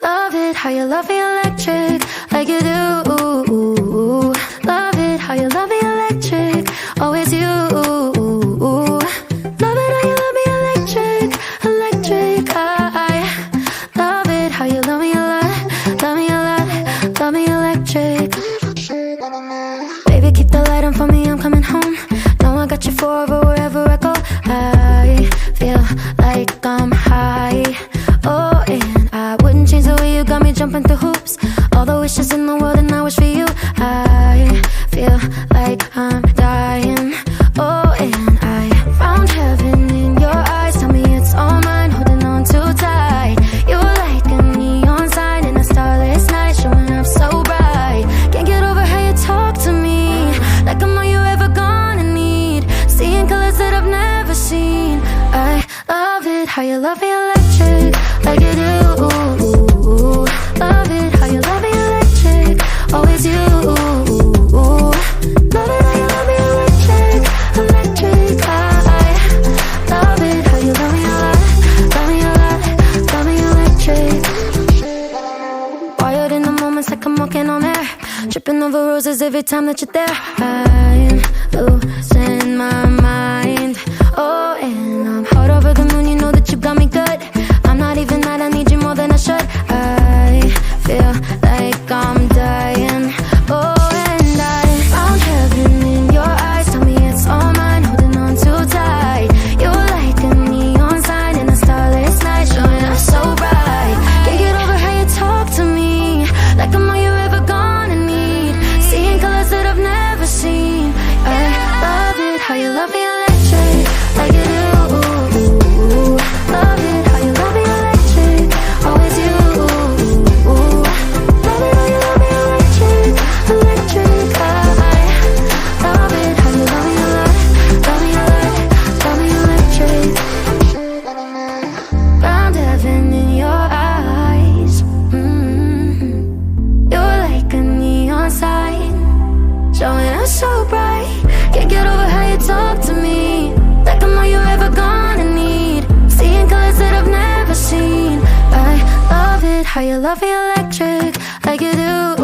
Love it how you love me electric, like you do. Love it how you love me electric, always you. Love it how you love me electric, electric. I love it how you love me a lot, love me a lot, love me electric. Baby, keep the light on for me, I'm coming home. Know I got you forever wherever I go. I feel like I'm high. Oh, and I wouldn't change the way you got me jumping through hoops. All the wishes in the world and I wish for you. I feel like I'm dying. Oh, and I found heaven in your eyes. Tell me it's all mine, holding on too tight. You're like a neon sign in a starless night, showing up so bright. Can't get over how you talk to me, like I'm all you ever gonna need. Seeing colors that I've never seen. I love it how you love me electric, like you do. Love it how you love me electric, always you. Love it how you love me electric, electric. I love it how you love me a lot, love me a lot, love me electric. Wired in the moments like I'm walking on air, tripping over roses every time that you're there. I'm losing my mind. Oh, and I'm hot over the moon, you know that you got me good. I'm not even mad, I need you more than I should. I feel like I'm dying. Oh, and I found heaven in your eyes. Tell me it's all mine, holding on too tight. You're like a neon sign in a starless night, showing up so bright. Can't get over how you talk to me, like I'm all you ever gonna need. Seeing colors that I've never seen. I love it how you love me electric, like you do. Love it how you love me electric, always you. Love it how you love me electric, electric. I love it how you love me a lot, love me a lot, love me electric. Found heaven in your eyes. You're like a neon sign, showing up so bright. Can't get over how you talk to me, like I'm all you ever gonna need. Seeing colors that I've never seen. I love it how you love me electric, like you do.